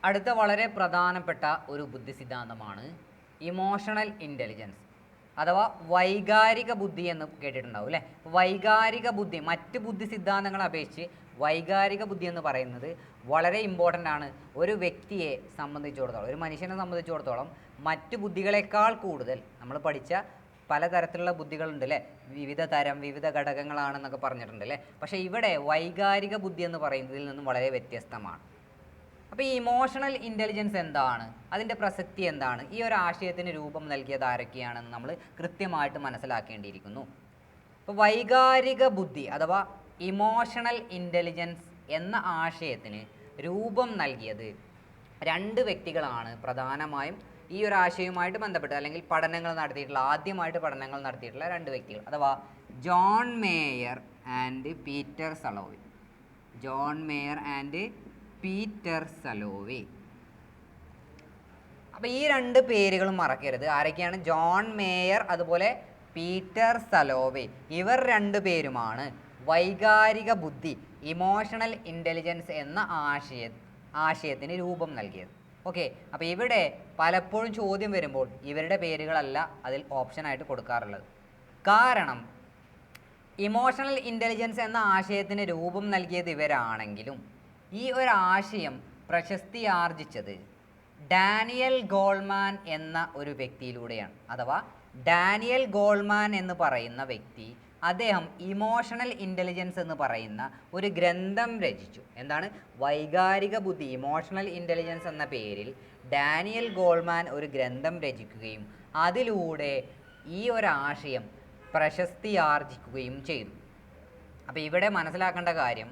അടുത്ത വളരെ പ്രധാനപ്പെട്ട ഒരു ബുദ്ധി സിദ്ധാന്തമാണ് ഇമോഷണൽ ഇൻ്റലിജൻസ് അഥവാ വൈകാരിക ബുദ്ധി എന്ന് കേട്ടിട്ടുണ്ടാവും അല്ലേ. വൈകാരിക ബുദ്ധി മറ്റ് ബുദ്ധി സിദ്ധാന്തങ്ങളെ അപേക്ഷിച്ച് വൈകാരിക ബുദ്ധി എന്ന് പറയുന്നത് വളരെ ഇമ്പോർട്ടൻ്റ് ആണ്. ഒരു വ്യക്തിയെ സംബന്ധിച്ചിടത്തോളം, ഒരു മനുഷ്യനെ സംബന്ധിച്ചിടത്തോളം മറ്റ് ബുദ്ധികളെക്കാൾ കൂടുതൽ നമ്മൾ പഠിച്ച പലതരത്തിലുള്ള ബുദ്ധികളുണ്ട് അല്ലേ, വിവിധ തരം വിവിധ ഘടകങ്ങളാണെന്നൊക്കെ പറഞ്ഞിട്ടുണ്ട് അല്ലേ. പക്ഷേ ഇവിടെ വൈകാരിക ബുദ്ധി എന്ന് പറയുന്നതിൽ നിന്നും വളരെ വ്യത്യസ്തമാണ്. അപ്പോൾ ഈ ഇമോഷണൽ ഇൻ്റലിജൻസ് എന്താണ്, അതിൻ്റെ പ്രസക്തി എന്താണ്, ഈ ഒരു ആശയത്തിന് രൂപം നൽകിയത് ആരൊക്കെയാണെന്ന് നമ്മൾ കൃത്യമായിട്ട് മനസ്സിലാക്കേണ്ടിയിരിക്കുന്നു. അപ്പോൾ വൈകാരിക ബുദ്ധി അഥവാ ഇമോഷണൽ ഇൻ്റലിജൻസ് എന്ന ആശയത്തിന് രൂപം നൽകിയത് രണ്ട് വ്യക്തികളാണ് പ്രധാനമായും ഈ ഒരു ആശയവുമായിട്ട് ബന്ധപ്പെട്ട് അല്ലെങ്കിൽ ആദ്യമായിട്ട് പഠനങ്ങൾ നടത്തിയിട്ടുള്ള രണ്ട് വ്യക്തികൾ, അഥവാ John Mayer and Peter Salovey. John Mayer and Peter Salovey. അപ്പോൾ ഈ രണ്ട് പേരുകളും മറക്കരുത്. ആരൊക്കെയാണ്? ജോൺ മേയർ അതുപോലെ പീറ്റർ സലോവി. ഇവർ രണ്ടു പേരുമാണ് വൈകാരിക ബുദ്ധി ഇമോഷണൽ ഇൻ്റലിജൻസ് എന്ന ആശയത്തിന് രൂപം നൽകിയത്. ഓക്കെ, അപ്പോൾ ഇവിടെ പലപ്പോഴും ചോദ്യം വരുമ്പോൾ ഇവരുടെ പേരുകളല്ല അതിൽ ഓപ്ഷനായിട്ട് കൊടുക്കാറുള്ളത്. കാരണം ഇമോഷണൽ ഇൻ്റലിജൻസ് എന്ന ആശയത്തിന് രൂപം നൽകിയത് ഇവരാണെങ്കിലും ഈ ഒരു ആശയം പ്രശസ്തി ആർജിച്ചത് ഡാനിയൽ ഗോൾമാൻ എന്ന ഒരു വ്യക്തിയിലൂടെയാണ്. അഥവാ ഡാനിയൽ ഗോൾമാൻ എന്ന് പറയുന്ന വ്യക്തി അദ്ദേഹം ഇമോഷണൽ ഇൻ്റലിജൻസ് എന്ന് പറയുന്ന ഒരു ഗ്രന്ഥം രചിച്ചു. എന്താണ്? വൈകാരിക ബുദ്ധി ഇമോഷണൽ ഇൻ്റലിജൻസ് എന്ന പേരിൽ ഡാനിയൽ ഗോൾമാൻ ഒരു ഗ്രന്ഥം രചിക്കുകയും അതിലൂടെ ഈ ഒരാശയം പ്രശസ്തി ആർജിക്കുകയും ചെയ്തു. അപ്പോൾ ഇവിടെ മനസ്സിലാക്കേണ്ട കാര്യം,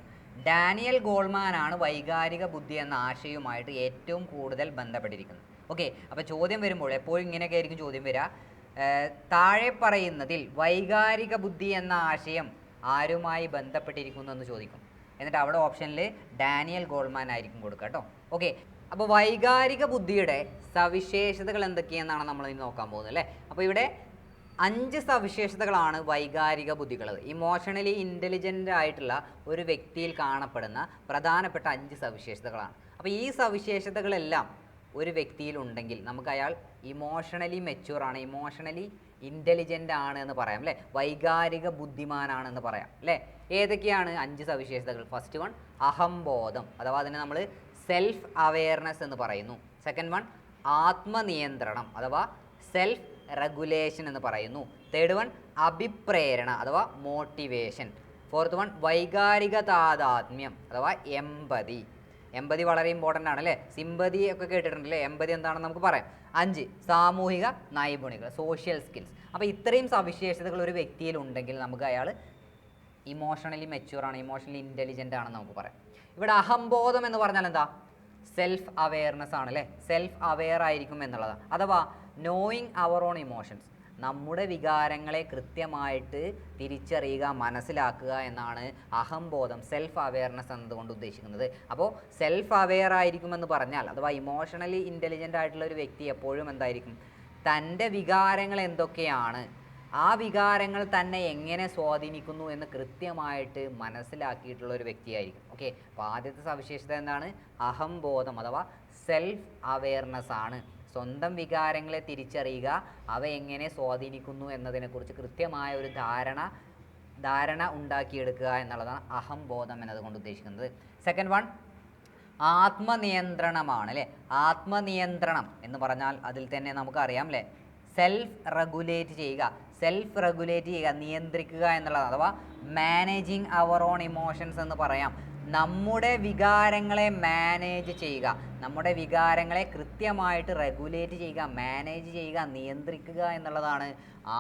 ഡാനിയൽ ഗോൾമാനാണ് വൈകാരിക ബുദ്ധി എന്ന ആശയവുമായിട്ട് ഏറ്റവും കൂടുതൽ ബന്ധപ്പെട്ടിരിക്കുന്നത്. ഓക്കെ, അപ്പോൾ ചോദ്യം വരുമ്പോൾ എപ്പോഴും ഇങ്ങനെയൊക്കെ ആയിരിക്കും ചോദ്യം വരിക. താഴെ പറയുന്നതിൽ വൈകാരിക ബുദ്ധി എന്ന ആശയം ആരുമായി ബന്ധപ്പെട്ടിരിക്കുന്നു എന്ന് ചോദിക്കും. എന്നിട്ട് അവിടെ ഓപ്ഷനിൽ ഡാനിയൽ ഗോൾമാൻ ആയിരിക്കും കൊടുക്കുക കേട്ടോ. ഓക്കെ, അപ്പോൾ വൈകാരിക ബുദ്ധിയുടെ സവിശേഷതകൾ എന്തൊക്കെയെന്നാണ് നമ്മൾ ഇനി നോക്കാൻ പോകുന്നത് അല്ലേ. അപ്പോൾ ഇവിടെ 5 സവിശേഷതകളാണ് വൈകാരിക ബുദ്ധികളത്. ഇമോഷണലി ഇൻ്റലിജൻ്റ് ആയിട്ടുള്ള ഒരു വ്യക്തിയിൽ കാണപ്പെടുന്ന പ്രധാനപ്പെട്ട 5 സവിശേഷതകളാണ്. അപ്പോൾ ഈ സവിശേഷതകളെല്ലാം ഒരു വ്യക്തിയിൽ ഉണ്ടെങ്കിൽ നമുക്ക് അയാൾ ഇമോഷണലി മെച്യൂർ ആണ്, ഇമോഷണലി ഇൻ്റലിജൻ്റ് ആണ് എന്ന് പറയാം അല്ലേ, വൈകാരിക ബുദ്ധിമാനാണെന്ന് പറയാം അല്ലേ. ഏതൊക്കെയാണ് 5 സവിശേഷതകൾ? ഫസ്റ്റ് വൺ അഹംബോധം, അഥവാ അതിനെ നമ്മൾ സെൽഫ് അവെയർനെസ് എന്ന് പറയുന്നു. സെക്കൻഡ് വൺ ആത്മനിയന്ത്രണം അഥവാ സെൽഫ് റെഗുലേഷൻ എന്ന് പറയുന്നു. തേർഡ് വൺ അഭിപ്രേരണ അഥവാ മോട്ടിവേഷൻ. ഫോർത്ത് വൺ വൈകാരിക താതാത്മ്യം അഥവാ എമ്പതി. എമ്പതി വളരെ ഇമ്പോർട്ടൻ്റ് ആണ് അല്ലേ. സിമ്പതി ഒക്കെ കേട്ടിട്ടുണ്ടല്ലേ, എമ്പതി എന്താണെന്ന് നമുക്ക് പറയാം. 5 സാമൂഹിക നൈപുണികൾ, സോഷ്യൽ സ്കിൽസ്. അപ്പോൾ ഇത്രയും സവിശേഷതകൾ ഒരു വ്യക്തിയിൽ ഉണ്ടെങ്കിൽ നമുക്ക് അയാൾ ഇമോഷണലി മെച്യൂർ ആണ്, ഇമോഷണലി ഇൻ്റലിജൻ്റ് ആണെന്ന് നമുക്ക് പറയാം. ഇവിടെ അഹംബോധം എന്ന് പറഞ്ഞാൽ എന്താ? സെൽഫ് അവെയർനെസ് ആണ് അല്ലേ, സെൽഫ് അവെയർ ആയിരിക്കും എന്നുള്ളതാണ്. അഥവാ നോയിങ് അവർ ഓൺ ഇമോഷൻസ്, നമ്മുടെ വികാരങ്ങളെ കൃത്യമായിട്ട് തിരിച്ചറിയുക, മനസ്സിലാക്കുക എന്നാണ് അഹംബോധം, സെൽഫ് അവെയർനെസ് എന്നതുകൊണ്ട് ഉദ്ദേശിക്കുന്നത്. അപ്പോൾ സെൽഫ് അവെയർ ആയിരിക്കുമെന്ന് പറഞ്ഞാൽ അഥവാ ഇമോഷണലി ഇൻ്റലിജൻ്റ് ആയിട്ടുള്ള ഒരു വ്യക്തി എപ്പോഴും എന്തായിരിക്കും? തൻ്റെ വികാരങ്ങൾ എന്തൊക്കെയാണ്, ആ വികാരങ്ങൾ തന്നെ എങ്ങനെ സ്വാധീനിക്കുന്നു എന്ന് കൃത്യമായിട്ട് മനസ്സിലാക്കിയിട്ടുള്ള ഒരു വ്യക്തിയായിരിക്കും. ഓക്കെ, അപ്പോൾ ആദ്യത്തെ സവിശേഷത എന്താണ്? അഹംബോധം അഥവാ സെൽഫ് അവെയർനെസ് ആണ്. സ്വന്തം വികാരങ്ങളെ തിരിച്ചറിയുക, അവ എങ്ങനെ സ്വാധീനിക്കുന്നു എന്നതിനെക്കുറിച്ച് കൃത്യമായ ഒരു ധാരണ ഉണ്ടാക്കിയെടുക്കുക എന്നുള്ളതാണ് അഹംബോധം എന്നതുകൊണ്ട് ഉദ്ദേശിക്കുന്നത്. സെക്കൻഡ് വൺ ആത്മനിയന്ത്രണമാണ് അല്ലേ. ആത്മനിയന്ത്രണം എന്ന് പറഞ്ഞാൽ അതിൽ തന്നെ നമുക്കറിയാം അല്ലേ, സെൽഫ് റെഗുലേറ്റ് ചെയ്യുക, നിയന്ത്രിക്കുക എന്നുള്ളതാണ്. അഥവാ മാനേജിങ് അവർ ഓൺ ഇമോഷൻസ് എന്ന് പറയാം. നമ്മുടെ വികാരങ്ങളെ മാനേജ് ചെയ്യുക, നമ്മുടെ വികാരങ്ങളെ കൃത്യമായിട്ട് റെഗുലേറ്റ് ചെയ്യുക, മാനേജ് ചെയ്യുക, നിയന്ത്രിക്കുക എന്നുള്ളതാണ്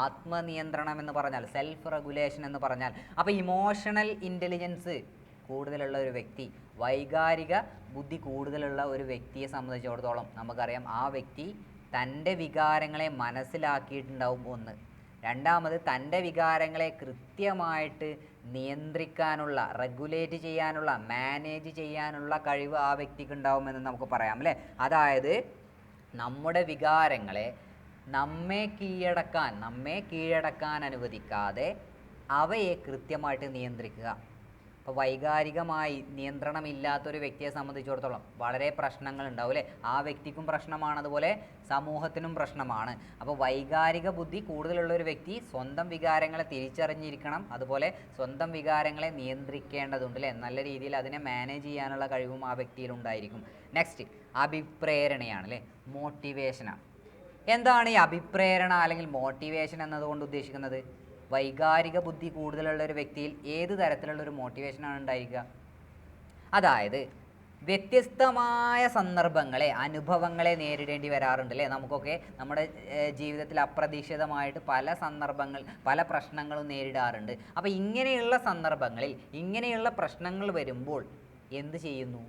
ആത്മനിയന്ത്രണം എന്ന് പറഞ്ഞാൽ, സെൽഫ് റെഗുലേഷൻ എന്ന് പറഞ്ഞാൽ. അപ്പോൾ ഇമോഷണൽ ഇൻ്റലിജൻസ് കൂടുതലുള്ള ഒരു വ്യക്തി, വൈകാരിക ബുദ്ധി കൂടുതലുള്ള ഒരു വ്യക്തിയെ സംബന്ധിച്ചിടത്തോളം നമുക്കറിയാം ആ വ്യക്തി തൻ്റെ വികാരങ്ങളെ മനസ്സിലാക്കിയിട്ടുണ്ടാവും. ഒന്ന്. രണ്ടാമത് തൻ്റെ വികാരങ്ങളെ കൃത്യമായിട്ട് നിയന്ത്രിക്കാനുള്ള, റെഗുലേറ്റ് ചെയ്യാനുള്ള, മാനേജ് ചെയ്യാനുള്ള കഴിവ് ആ വ്യക്തിക്ക് ഉണ്ടാവുമെന്ന് നമുക്ക് പറയാം അല്ലേ. അതായത് നമ്മുടെ വികാരങ്ങളെ നമ്മെ കീഴടക്കാൻ അനുവദിക്കാതെ അവയെ കൃത്യമായിട്ട് നിയന്ത്രിക്കുക. അപ്പോൾ വൈകാരികമായി നിയന്ത്രണമില്ലാത്തൊരു വ്യക്തിയെ സംബന്ധിച്ചിടത്തോളം വളരെ പ്രശ്നങ്ങൾ ഉണ്ടാവും അല്ലേ. ആ വ്യക്തിക്കും പ്രശ്നമാണ്, അതുപോലെ സമൂഹത്തിനും പ്രശ്നമാണ്. അപ്പോൾ വൈകാരിക ബുദ്ധി കൂടുതലുള്ള ഒരു വ്യക്തി സ്വന്തം വികാരങ്ങളെ തിരിച്ചറിഞ്ഞിരിക്കണം, അതുപോലെ സ്വന്തം വികാരങ്ങളെ നിയന്ത്രിക്കേണ്ടതുണ്ട് അല്ലേ. നല്ല രീതിയിൽ അതിനെ മാനേജ് ചെയ്യാനുള്ള കഴിവും ആ വ്യക്തിയിൽ ഉണ്ടായിരിക്കും. നെക്സ്റ്റ് അഭിപ്രേരണയാണ് അല്ലേ, മോട്ടിവേഷനാണ്. എന്താണ് ഈ അഭിപ്രേരണ അല്ലെങ്കിൽ മോട്ടിവേഷൻ എന്നതുകൊണ്ട് ഉദ്ദേശിക്കുന്നത്? വൈകാരിക ബുദ്ധി കൂടുതലുള്ള ഒരു വ്യക്തിയിൽ ഏത് തരത്തിലുള്ളൊരു മോട്ടിവേഷനാണ് ഉണ്ടായിരിക്കുക? അതായത് വ്യത്യസ്തമായ സന്ദർഭങ്ങളെ, അനുഭവങ്ങളെ നേരിടേണ്ടി വരാറുണ്ട് അല്ലേ. നമുക്കൊക്കെ നമ്മുടെ ജീവിതത്തിൽ അപ്രതീക്ഷിതമായിട്ട് പല പ്രശ്നങ്ങളും നേരിടാറുണ്ട്. അപ്പോൾ ഇങ്ങനെയുള്ള സന്ദർഭങ്ങളിൽ ഇങ്ങനെയുള്ള പ്രശ്നങ്ങൾ വരുമ്പോൾ എന്ത് ചെയ്യുന്നു?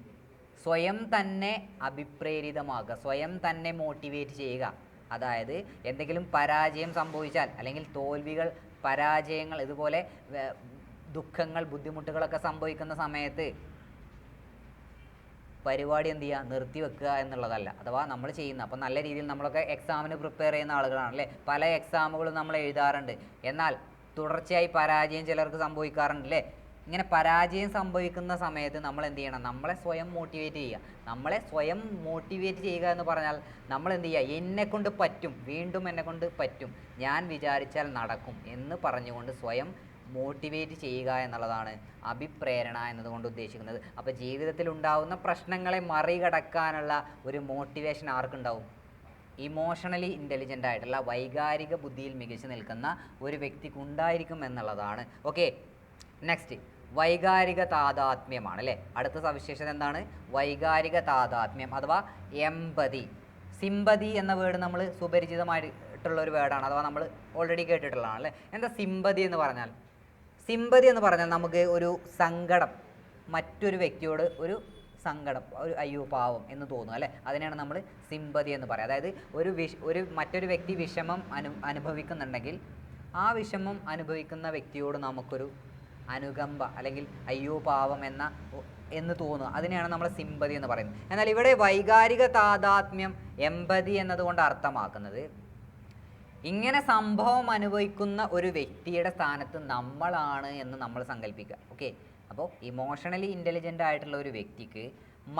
സ്വയം തന്നെ അഭിപ്രേരിതമാകുക, സ്വയം തന്നെ മോട്ടിവേറ്റ് ചെയ്യുക. അതായത് എന്തെങ്കിലും പരാജയം സംഭവിച്ചാൽ, അല്ലെങ്കിൽ തോൽവികൾ, പരാജയങ്ങൾ, ഇതുപോലെ ദുഃഖങ്ങൾ, ബുദ്ധിമുട്ടുകളൊക്കെ സംഭവിക്കുന്ന സമയത്ത് പരിപാടി എന്ത് ചെയ്യുക? നിർത്തി വെക്കുക എന്നുള്ളതല്ല. അഥവാ നമ്മൾ ചെയ്യുന്ന, അപ്പോൾ നല്ല രീതിയിൽ നമ്മളൊക്കെ എക്സാമിന് പ്രിപ്പയർ ചെയ്യുന്ന ആളുകളാണ് അല്ലേ. പല എക്സാമുകളും നമ്മൾ എഴുതാറുണ്ട്. എന്നാൽ തുടർച്ചയായി പരാജയം ചിലർക്ക് സംഭവിക്കാറുണ്ട് അല്ലേ. ഇങ്ങനെ പരാജയം സംഭവിക്കുന്ന സമയത്ത് നമ്മൾ എന്ത് ചെയ്യണം? നമ്മളെ സ്വയം മോട്ടിവേറ്റ് ചെയ്യുക. നമ്മളെ സ്വയം മോട്ടിവേറ്റ് ചെയ്യുക എന്ന് പറഞ്ഞാൽ നമ്മൾ എന്ത് ചെയ്യുക? എന്നെക്കൊണ്ട് പറ്റും, വീണ്ടും എന്നെക്കൊണ്ട് പറ്റും, ഞാൻ വിചാരിച്ചാൽ നടക്കും എന്ന് പറഞ്ഞുകൊണ്ട് സ്വയം മോട്ടിവേറ്റ് ചെയ്യുക എന്നുള്ളതാണ് അഭിപ്രേരണ എന്നതുകൊണ്ട് ഉദ്ദേശിക്കുന്നത്. അപ്പോൾ ജീവിതത്തിൽ ഉണ്ടാകുന്ന പ്രശ്നങ്ങളെ മറികടക്കാനുള്ള ഒരു മോട്ടിവേഷൻ ആർക്കുണ്ടാവും? ഇമോഷണലി ഇൻ്റലിജൻ്റ് ആയിട്ടുള്ള, വൈകാരിക ബുദ്ധിയിൽ മികച്ചു നിൽക്കുന്ന ഒരു വ്യക്തിക്ക് ഉണ്ടായിരിക്കും എന്നുള്ളതാണ്. ഓക്കെ, നെക്സ്റ്റ് വൈകാരിക താതാത്മ്യമാണ് അല്ലേ. അടുത്ത സവിശേഷത എന്താണ്? വൈകാരിക താതാത്മ്യം അഥവാ എമ്പതി. സിമ്പതി എന്ന വേർഡ് നമ്മൾ സുപരിചിതമായിട്ടുള്ള ഒരു വേർഡാണ്, അഥവാ നമ്മൾ ഓൾറെഡി കേട്ടിട്ടുള്ളതാണ് അല്ലേ. എന്താ സിമ്പതി എന്ന് പറഞ്ഞാൽ? സിമ്പതി എന്ന് പറഞ്ഞാൽ നമുക്ക് ഒരു സങ്കടം, മറ്റൊരു വ്യക്തിയോട് ഒരു സങ്കടം, ഒരു അയ്യോ പാവം എന്ന് തോന്നുക അല്ലേ, അതിനാണ് നമ്മൾ സിമ്പതി എന്ന് പറയുക. അതായത് മറ്റൊരു വ്യക്തി വിഷമം അനുഭവിക്കുന്നുണ്ടെങ്കിൽ ആ വിഷമം അനുഭവിക്കുന്ന വ്യക്തിയോട് നമുക്കൊരു അനുകമ്പ, അല്ലെങ്കിൽ അയ്യോ പാവം എന്ന് തോന്നുക, അതിനെയാണ് നമ്മൾ സിമ്പതി എന്ന് പറയുന്നത്. എന്നാൽ ഇവിടെ വൈകാരിക താതാത്മ്യം, എമ്പതി എന്നതുകൊണ്ട് അർത്ഥമാക്കുന്നത് ഇങ്ങനെ സംഭവം അനുഭവിക്കുന്ന ഒരു വ്യക്തിയുടെ സ്ഥാനത്ത് നമ്മളാണ് എന്ന് നമ്മൾ സങ്കല്പിക്കുക. ഓക്കെ, അപ്പോൾ ഇമോഷണലി ഇൻ്റലിജൻ്റ് ആയിട്ടുള്ള ഒരു വ്യക്തിക്ക്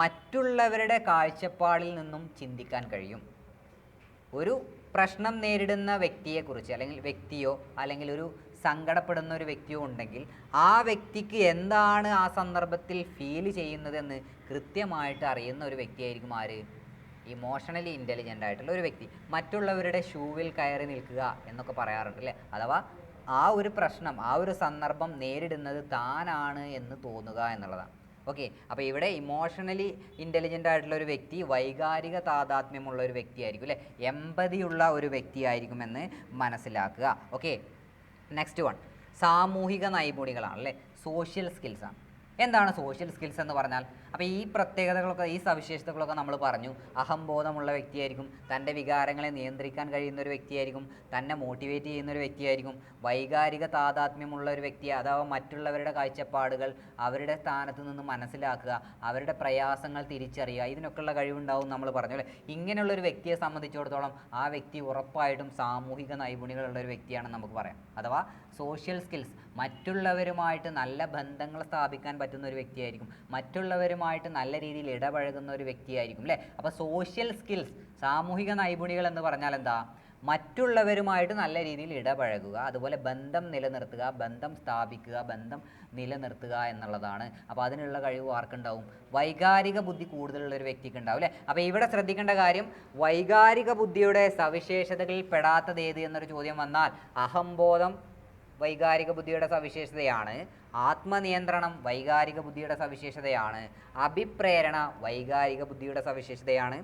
മറ്റുള്ളവരുടെ കാഴ്ചപ്പാടിൽ നിന്നും ചിന്തിക്കാൻ കഴിയും. ഒരു പ്രശ്നം നേരിടുന്ന വ്യക്തിയെക്കുറിച്ച്, അല്ലെങ്കിൽ വ്യക്തിയോ അല്ലെങ്കിൽ ഒരു സങ്കടപ്പെടുന്ന ഒരു വ്യക്തിയോ ഉണ്ടെങ്കിൽ ആ വ്യക്തിക്ക് എന്താണ് ആ സന്ദർഭത്തിൽ ഫീൽ ചെയ്യുന്നതെന്ന് കൃത്യമായിട്ട് അറിയുന്ന ഒരു വ്യക്തിയായിരിക്കും ആര്? ഇമോഷണലി ഇൻ്റലിജൻ്റ് ആയിട്ടുള്ള ഒരു വ്യക്തി. മറ്റുള്ളവരുടെ ഷൂവിൽ കയറി നിൽക്കുക എന്നൊക്കെ പറയാറുണ്ട് അല്ലേ. അഥവാ ആ ഒരു പ്രശ്നം, ആ ഒരു സന്ദർഭം നേരിടുന്നത് താനാണ് എന്ന് തോന്നുക എന്നുള്ളതാണ്. ഓക്കെ, അപ്പോൾ ഇവിടെ ഇമോഷണലി ഇൻ്റലിജൻ്റ് ആയിട്ടുള്ള ഒരു വ്യക്തി വൈകാരിക താതാത്മ്യമുള്ള ഒരു വ്യക്തിയായിരിക്കും അല്ലേ, എമ്പതിയുള്ള ഒരു വ്യക്തിയായിരിക്കുമെന്ന് മനസ്സിലാക്കുക. ഓക്കെ, നെക്സ്റ്റ് വൺ സാമൂഹിക നൈപുണികളാണ് അല്ലേ, സോഷ്യൽ സ്കിൽസാണ്. എന്താണ് സോഷ്യൽ സ്കിൽസ് എന്ന് പറഞ്ഞാൽ? അപ്പോൾ ഈ പ്രത്യേകതകളൊക്കെ, ഈ സവിശേഷതകളൊക്കെ നമ്മൾ പറഞ്ഞു. അഹംബോധമുള്ള വ്യക്തിയായിരിക്കും, തൻ്റെ വികാരങ്ങളെ നിയന്ത്രിക്കാൻ കഴിയുന്ന ഒരു വ്യക്തിയായിരിക്കും, തന്നെ മോട്ടിവേറ്റ് ചെയ്യുന്ന ഒരു വ്യക്തിയായിരിക്കും, വൈകാരിക താതാത്മ്യമുള്ള ഒരു വ്യക്തി, അഥവാ മറ്റുള്ളവരുടെ കാഴ്ചപ്പാടുകൾ അവരുടെ സ്ഥാനത്ത് നിന്ന് മനസ്സിലാക്കുക, അവരുടെ പ്രയാസങ്ങൾ തിരിച്ചറിയുക, ഇതിനൊക്കെയുള്ള കഴിവുണ്ടാവും നമ്മൾ പറഞ്ഞു അല്ലേ. ഇങ്ങനെയുള്ളൊരു വ്യക്തിയെ സംബന്ധിച്ചിടത്തോളം ആ വ്യക്തി ഉറപ്പായിട്ടും സാമൂഹിക നൈപുണികളുള്ള ഒരു വ്യക്തിയാണെന്ന് നമുക്ക് പറയാം. അഥവാ സോഷ്യൽ സ്കിൽസ്, മറ്റുള്ളവരുമായിട്ട് നല്ല ബന്ധങ്ങൾ സ്ഥാപിക്കാൻ പറ്റുന്ന ഒരു വ്യക്തിയായിരിക്കും, മറ്റുള്ളവരുമായിട്ട് നല്ല രീതിയിൽ ഇടപഴകുന്ന ഒരു വ്യക്തിയായിരിക്കും അല്ലേ. അപ്പോൾ സോഷ്യൽ സ്കിൽസ്, സാമൂഹിക നൈപുണികൾ എന്ന് പറഞ്ഞാൽ എന്താ? മറ്റുള്ളവരുമായിട്ട് നല്ല രീതിയിൽ ഇടപഴകുക, അതുപോലെ ബന്ധം നിലനിർത്തുക, ബന്ധം സ്ഥാപിക്കുക, ബന്ധം നിലനിർത്തുക എന്നുള്ളതാണ്. അപ്പോൾ അതിനുള്ള കഴിവ് ആർക്കുണ്ടാവും? വൈകാരിക ബുദ്ധി കൂടുതലുള്ള ഒരു വ്യക്തിക്ക് ഉണ്ടാവും അല്ലേ. അപ്പോൾ ഇവിടെ ശ്രദ്ധിക്കേണ്ട കാര്യം, വൈകാരിക ബുദ്ധിയുടെ സവിശേഷതകളിൽ പെടാത്തത് ഏത് എന്നൊരു ചോദ്യം വന്നാൽ അഹംബോധം വൈകാരിക ബുദ്ധിയുടെ സവിശേഷതയാണ്, ആത്മനിയന്ത്രണം വൈകാരിക ബുദ്ധിയുടെ സവിശേഷതയാണ്, അഭിപ്രേരണ വൈകാരിക ബുദ്ധിയുടെ സവിശേഷതയാണ്,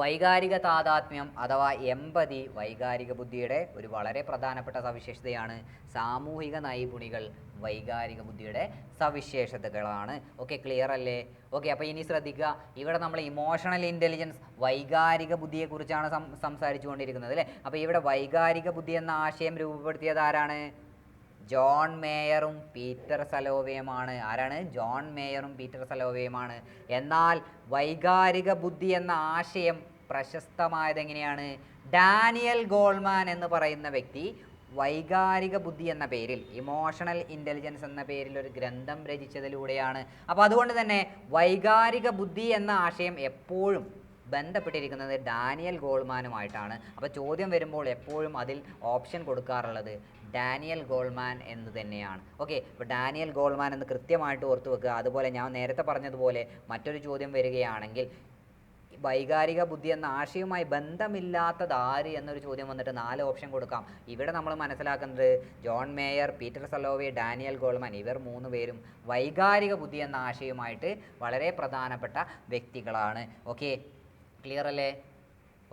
വൈകാരിക താതാത്മ്യം അഥവാ എമ്പതി വൈകാരിക ബുദ്ധിയുടെ ഒരു വളരെ പ്രധാനപ്പെട്ട സവിശേഷതയാണ്, സാമൂഹിക നൈപുണികൾ വൈകാരിക ബുദ്ധിയുടെ സവിശേഷതകളാണ്. ഓക്കെ, ക്ലിയർ അല്ലേ? ഓക്കെ, അപ്പോൾ ഇനി ശ്രദ്ധിക്കുക, ഇവിടെ നമ്മൾ ഇമോഷണൽ ഇൻ്റലിജൻസ് വൈകാരിക ബുദ്ധിയെക്കുറിച്ചാണ് സംസാരിച്ചു കൊണ്ടിരിക്കുന്നത് അല്ലേ. അപ്പോൾ ഇവിടെ വൈകാരിക ബുദ്ധി എന്ന ആശയം രൂപപ്പെടുത്തിയത് ആരാണ്? ജോൺ മേയറും പീറ്റർ സലോവയുമാണ്. ആരാണ്? ജോൺ മേയറും പീറ്റർ സലോവയുമാണ്. എന്നാൽ വൈകാരിക ബുദ്ധി എന്ന ആശയം പ്രശസ്തമായത് എങ്ങനെയാണ്? ഡാനിയൽ ഗോൾമാൻ എന്ന് പറയുന്ന വ്യക്തി വൈകാരിക ബുദ്ധി എന്ന പേരിൽ, ഇമോഷണൽ ഇൻ്റലിജൻസ് എന്ന പേരിൽ ഒരു ഗ്രന്ഥം രചിച്ചതിലൂടെയാണ്. അപ്പോൾ അതുകൊണ്ട് തന്നെ വൈകാരിക ബുദ്ധി എന്ന ആശയം എപ്പോഴും ബന്ധപ്പെട്ടിരിക്കുന്നത് ഡാനിയൽ ഗോൾമാനുമായിട്ടാണ്. അപ്പോൾ ചോദ്യം വരുമ്പോൾ എപ്പോഴും അതിൽ ഓപ്ഷൻ കൊടുക്കാറുള്ളത് ഡാനിയൽ ഗോൾമാൻ എന്ന് തന്നെയാണ്. ഓക്കെ, അപ്പോൾ ഡാനിയൽ ഗോൾമാൻ എന്ന് കൃത്യമായിട്ട് ഓർത്തു വെക്കുക. അതുപോലെ ഞാൻ നേരത്തെ പറഞ്ഞതുപോലെ മറ്റൊരു ചോദ്യം വരികയാണെങ്കിൽ വൈകാരിക ബുദ്ധി എന്ന ആശയവുമായി ബന്ധമില്ലാത്തത് ആര് എന്നൊരു ചോദ്യം വന്നിട്ട് 4 ഓപ്ഷൻ കൊടുക്കാം. ഇവിടെ നമ്മൾ മനസ്സിലാക്കുന്നത് John Mayer, Peter Salovey, Daniel Goleman ഇവർ 3 പേരും വൈകാരിക ബുദ്ധി എന്ന ആശയവുമായിട്ട് വളരെ പ്രധാനപ്പെട്ട വ്യക്തികളാണ്. ഓക്കെ, ക്ലിയർ അല്ലേ?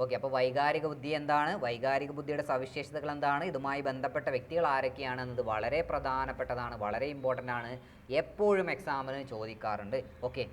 ഓക്കെ, അപ്പോൾ വൈകാരിക ബുദ്ധി എന്താണ്, വൈകാരിക ബുദ്ധിയുടെ സവിശേഷതകൾ എന്താണ്, ഇതുമായി ബന്ധപ്പെട്ട വ്യക്തികൾ ആരൊക്കെയാണ് എന്നത് വളരെ പ്രധാനപ്പെട്ടതാണ്, വളരെ ഇമ്പോർട്ടൻ്റ് ആണ്, എപ്പോഴും എക്സാമിന് ചോദിക്കാറുണ്ട്. ഓക്കെ.